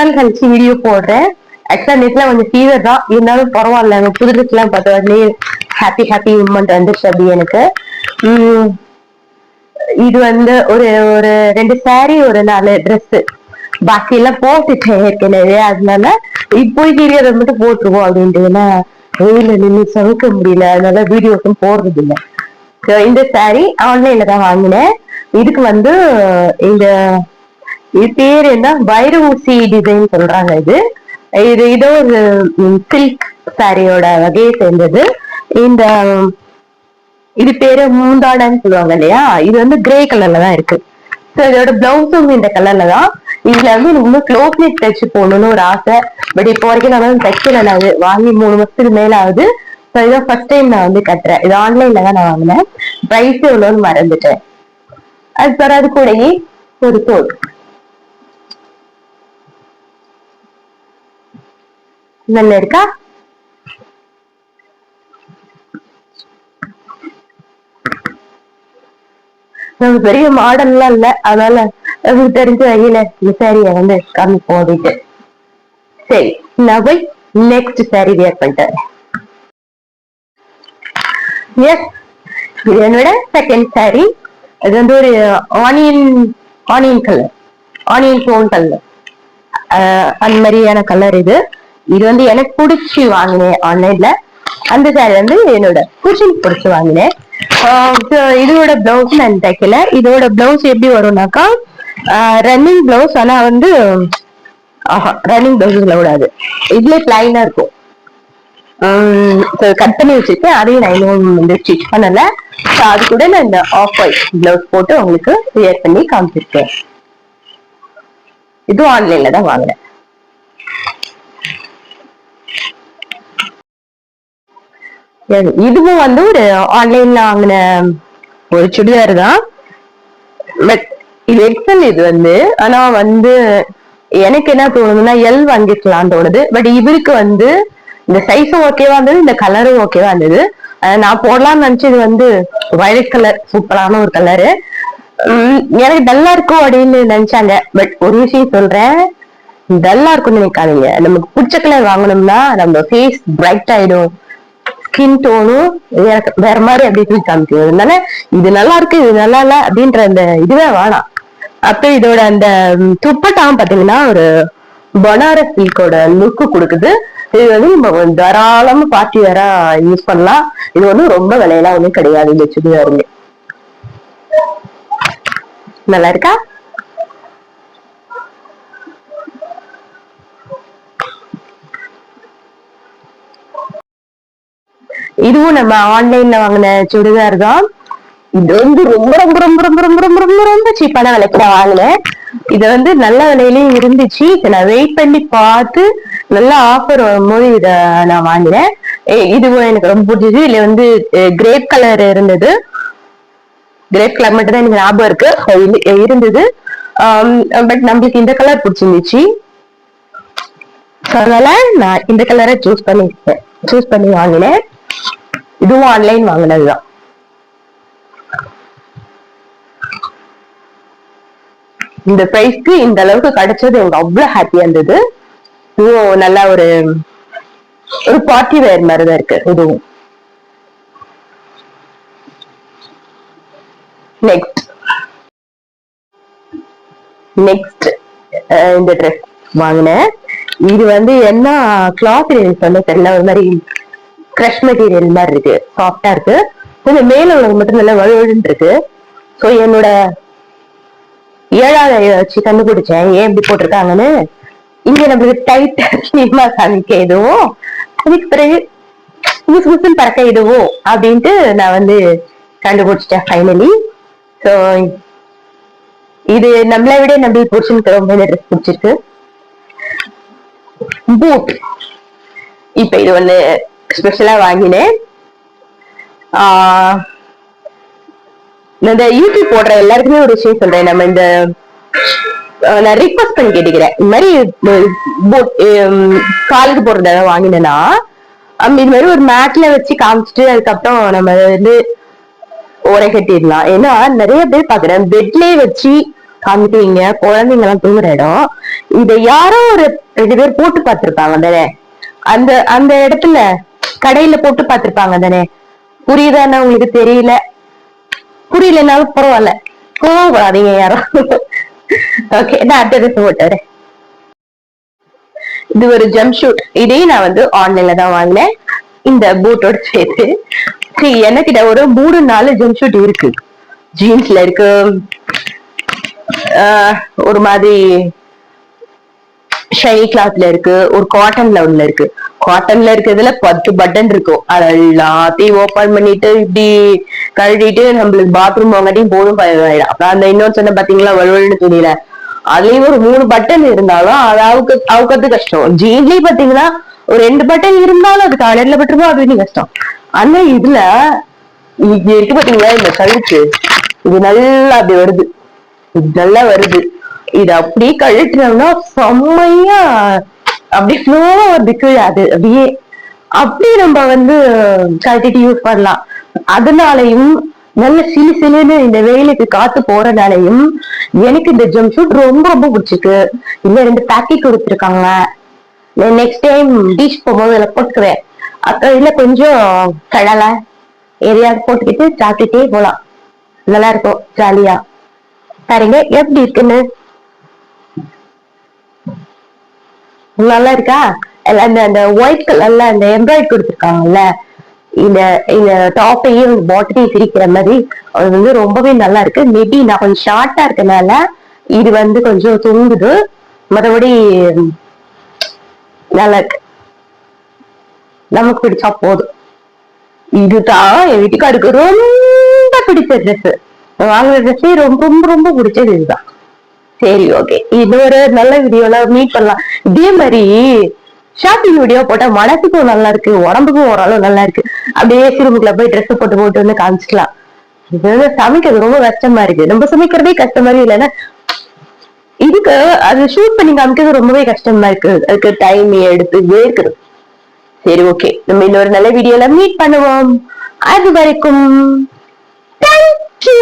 நாள் கழிச்சு வீடியோ போடுறேன். ஆக்சுவலா நேற்றுல கொஞ்சம் ஃபீவர் தான், இருந்தாலும் பரவாயில்ல. புது ட்ரெஸ் எல்லாம் பார்த்த உடனே ஹாப்பி மூமெண்ட் வந்துச்சு அப்படி எனக்கு. இது வந்து ஒரு ஒரு 2 சாரி, ஒரு 4 ட்ரெஸ், பாக்கி எல்லாம் போட்டுட்டேன் ஏற்கனவே. அதனால இப்போ வீடியோ மட்டும் போட்டுருவோம் அப்படின்ட்டு. ஏன்னா வெயில நின்று சமைக்க முடியல, அதனால வீடியோஸும் போடுறது இல்லை. இந்த சாரி ஆன்லைன்ல தான் வாங்கினேன். இதுக்கு வந்து இந்த இது பேர் என்ன, வைரஊசி டிசைன் சொல்றாங்க. இதோ ஒரு சில்க் சாரியோட வகையை சேர்ந்தது. இந்த இது பேரு மூந்தாடன்னு சொல்லுவாங்க இல்லையா, இது வந்து கிரே கலர்ல தான் இருக்கு. ஸோ இதோட பிளவுஸும் இந்த கலர்ல தான். இதுல வந்து எனக்கு இன்னும் க்ளோஸ் நெக் தச்சு போடணும்னு ஒரு ஆசை. பட் இப்போ வரைக்கும் நான் வந்து தைக்கல. நான் வாங்கி 3 வருஷத்துக்கு மேல ஆகுது. ஸோ இதான் ஃபர்ஸ்ட் டைம் நான் வந்து கட்டுறேன். இது ஆன்லைன்ல தான் நான் வாங்கினேன். பிரைஸ் எவ்வளோன்னு மறந்துட்டேன். அது பிறகு கூடயே ஒரு தோல் நல்ல இருக்கா. நமக்கு பெரிய மாடல் எல்லாம் இல்ல, அதனால நமக்கு தெரிஞ்ச வகையில இந்த சாரிய வந்து காமிப்போம் அப்படின்ட்டு. சரி, நான் போய் நெக்ஸ்ட் சாரி வியர் பண்ணிட்டேன். எஸ், இது என்னோட செகண்ட் சாரி. இது வந்து ஒரு onion colour, onion tone colour, அந்த மாதிரியான கலர். இது வந்து எனக்கு பிடிச்சி வாங்கினேன் ஆன்லைன்ல. அந்த சாரி வந்து என்னோட புருஷனுக்கு பிடிச்சி வாங்கினேன். இதோட பிளவுஸ் நான் தைக்கல. இதோட பிளவுஸ் எப்படி வரும்னாக்கா ரன்னிங் பிளவுஸ். ஆனா வந்து ரன்னிங் பிளவுஸ் விடாது, இதுல பிளைனா இருக்கும். கட் பண்ணி வச்சிருக்கேன், அதையும் நான் இன்னும் வந்து ஸ்டிச் பண்ணல. அது கூட நான் இந்த ஆஃப் ஒயிட் பிளவுஸ் போட்டு உங்களுக்கு வியர் பண்ணி காமிச்சிருக்கேன். இதுவும் ஆன்லைன்ல தான் வாங்கினேன். இதுவும் வந்து ஒரு ஆன்லைன்ல வாங்கின ஒரு சுடிதார் தான். பட் இது எக்ஸல். இது வந்து ஆனா வந்து எனக்கு என்ன தோணுதுன்னா எல் வாங்கிக்கலாம்னு தோணுது. பட் இவருக்கு வந்து இந்த சைஸும் ஓகேவா இருந்தது, இந்த கலரும் ஓகேவா இருந்தது. நான் போடலாம்னு நினைச்சது வந்து வயலட் கலர், சூப்பரான ஒரு கலரு. எனக்கு டல்லா இருக்கும் அப்படின்னு நினைச்சாங்க. பட் ஒரு விஷயம் சொல்றேன், டல்லா இருக்கும்னு நினைக்காதீங்க. நமக்கு பிடிச்ச கலர் வாங்கணும்னா நம்ம ஃபேஸ் பிரைட் ஆயிடும், ஸ்கின் டோனும் வேற மாதிரி அப்படி காமிக்கும். அதனால இது நல்லா இருக்கு, இது நல்லா இல்ல அப்படின்ற அந்த இதுவே வேணாம். அப்ப இதோட அந்த துப்பட்டாவும் பாத்தீங்கன்னா ஒரு பனாரஸ் சில்கோட லுக்கு கொடுக்குது. இது வந்து நம்ம தாராளமா பார்ட்டி வேற யூஸ் பண்ணலாம். இது வந்து ரொம்ப விலையெல்லாம் ஒண்ணும் கிடையாது. இந்த சுடிதாருங்க நல்லா இருக்கா. இதுவும் நம்ம ஆன்லைன்ல வாங்கின சுடிதார் தான். இது வந்து ரொம்ப ரொம்ப ரொம்ப ரொம்ப ரொம்ப ரொம்ப ரொம்ப ரொம்ப சீப்பான விலைக்கு நான் வாங்கினேன். இது வந்து நல்ல விலையிலயும் இருந்துச்சு. நான் வெயிட் பண்ணி பார்த்து நல்ல ஆஃபர் வரும்போது இத நான் வாங்கினேன். இதுவும் எனக்கு ரொம்ப பிடிச்சது. இதுல வந்து கிரேப் கலர் இருந்தது. கிரேப் கலர் மட்டும் தான் எனக்கு ஞாபகம் இருக்கு இருந்தது. பட் நம்மளுக்கு இந்த கலர் பிடிச்சிருந்துச்சு, அதனால நான் இந்த கலரை சூஸ் பண்ணி வாங்கினேன். இதுவும் ஆன்லைன் வாங்கினதுதான். இந்த பிரைஸ்க்கு இந்த அளவுக்கு கிடைச்சது எனக்கு அவ்வளவு ஹாப்பியா இருந்தது. இதுவும் நல்லா ஒரு பார்ட்டி வேர் மாதிரிதான் இருக்கு. இதுவும் நெக்ஸ்ட் இந்த ட்ரெஸ் வாங்கினேன். இது வந்து என்ன கிளாத் வந்து தெரியல, ஒரு மாதிரி கிரஷ் மெட்டீரியல் மாதிரி இருக்கு, சாஃப்டா இருக்கு. கொஞ்சம் மேல உள்ளது மட்டும் நல்லா வலுவழுன்னு இருக்கு. ஸோ என்னோட 7வது வச்சு கண்டுபிடிச்சேன் ஏன் இப்படி போட்டிருக்காங்கன்னு. இங்க நம்மளுக்கு டைட் ஸ்லீவா காமிக்க எதுவும், அதுக்கு பிறகு முசுமுசுன்னு பறக்க எதுவும் அப்படின்ட்டு நான் வந்து கண்டுபிடிச்சிட்டேன் ஃபைனலி. ஸோ இது நம்மளை விட நம்மளுக்கு புடிச்சுன்னு ரொம்ப ட்ரெஸ் பிடிச்சிருக்கு. பூட் இப்ப இது வந்து ஸ்பெஷலா வாங்கினேன். இந்த யூடியூப் போடுற எல்லாருக்குமே ஒரு விஷயம் சொல்றேன். நம்ம இந்த நான் ரிக்வஸ்ட் பண்ணி கேட்டுக்கிறேன், இந்த மாதிரி காலுக்கு போடுறத வாங்கினேன்னா இது மாதிரி ஒரு மேட்ல வச்சு காமிச்சிட்டு அதுக்கப்புறம் நம்ம வந்து ஓரை கட்டிடலாம். ஏன்னா நிறைய பேர் பாக்குறேன் பெட்லயே வச்சு காமிக்குவீங்க, குழந்தைங்க எல்லாம் தூங்குற இடம். இத யாரோ ஒரு 2 பேர் போட்டு பார்த்திருப்பாங்க தானே, அந்த அந்த இடத்துல கடையில போட்டு பார்த்திருப்பாங்க தானே. புரியுதான்னா உங்களுக்கு தெரியல, புரியலனாலும் பரவாயில்ல, கோவப்படாதீங்க யாரும். ஓகே, நான் அடுத்த ட்ரெஸ் போட்டுறேன். இது ஒரு ஜம்ப் ஷூட். இதையும் நான் வந்து ஆன்லைன்ல தான் வாங்கினேன், இந்த பூட்டோட சேர்த்து. எனக்கிட்ட ஒரு 3-4 ஜம்ப் ஷூட் இருக்கு. ஜீன்ஸ்ல இருக்கு, ஒரு மாதிரி ஷைனி கிளாத்ல இருக்கு, ஒரு காட்டன்ல ஒண்ணு இருக்கு. காட்டன்ல இருக்கிறதுல 10 பட்டன் இருக்கும். அது எல்லாத்தையும் ஓபன் பண்ணிட்டு இப்படி கழட்டிட்டு நம்மளுக்கு பாத்ரூம் வாங்காட்டியும் போதும் ஆயிடும். அப்புறம் அந்த இன்னொரு சொன்ன பாத்தீங்களா வலுவல்னு துணியில, அதுலயும் ஒரு 3 பட்டன் இருந்தாலும் அது அவுக்கிறது கஷ்டம். ஜீன்லயும் பாத்தீங்கன்னா ஒரு 2 பட்டன் இருந்தாலும் அது காலையில பட்டுருமோ அது கஷ்டம். ஆனா இதுல இது இருக்கு பாத்தீங்களா, இந்த கழுத்து இது நல்லா அப்படி வருது, இது நல்லா வருது. இது அப்படியே கழட்டினோம்னா செம்மையா அப்படி ஃப்ளோவா வருது கீழே. அது அப்படியே அப்படியே நம்ம வந்து கழட்டிட்டு யூஸ் பண்ணலாம். அதனாலையும் நல்ல சிலு சிலுன்னு இந்த வெயிலுக்கு காத்து போறதுனாலையும் எனக்கு இந்த ஜம்ப் ஷூட் ரொம்ப ரொம்ப பிடிச்சிருக்கு. இன்னும் 2 பேக்கெட் கொடுத்துருக்காங்க. நெக்ஸ்ட் டைம் பீச் போகும்போது இதுல போட்டுக்குவேன். அப்புறம் இதுல கொஞ்சம் கடலை எதையாவது போட்டுக்கிட்டு சாப்பிட்டுட்டே போலாம். நல்லா இருக்கும், ஜாலியா. பாருங்க எப்படி இருக்குன்னு. நல்லா இருக்கா? அந்த ஒயிட் கலர்ல அந்த எம்ப்ராய்டரி கொடுத்துருக்காங்கல்ல, இந்த இந்த டாப்பையும் பாட்டத்தையும் பிரிக்கிற மாதிரி அது வந்து ரொம்பவே நல்லா இருக்கு. மேபி நான் கொஞ்சம் ஷார்ட்டா இருக்கனால இது வந்து கொஞ்சம் தொங்குது, மற்றபடி நல்லா இருக்கு. நமக்கு பிடிச்சா போதும். இதுதான் என் வீட்டுக்காருக்கு ரொம்ப பிடிச்ச ட்ரெஸ். வாங்குற ட்ரெஸ்ஸே ரொம்ப ரொம்ப ரொம்ப பிடிச்சது இதுதான். சரி, ஓகே, இன்னொரு நல்ல வீடியோல மீட் பண்ணலாம். இதே மாதிரி ஷாப்பிங் வீடியோ போட்டா மனசுக்கும் நல்லா இருக்கு, உடம்புக்கும் ஓரளவு நல்லா இருக்கு. அப்படியே சிறுமுக்குள்ள போய் ட்ரெஸ் போட்டு வந்து காமிச்சிக்கலாம். இது வந்து சமைக்கிறது ரொம்ப கஷ்டமா இருக்கு. நம்ம சமைக்கிறதே கஷ்டமா இல்லைன்னா இதுக்கு அது ஷூட் பண்ணி காமிக்கிறது ரொம்பவே கஷ்டமா இருக்கு. அதுக்கு டைம் எடுத்து இருக்குது. சரி, ஓகே, நம்ம இன்னொரு நல்ல வீடியோல மீட் பண்ணுவோம். அது வரைக்கும் தேங்க்யூ.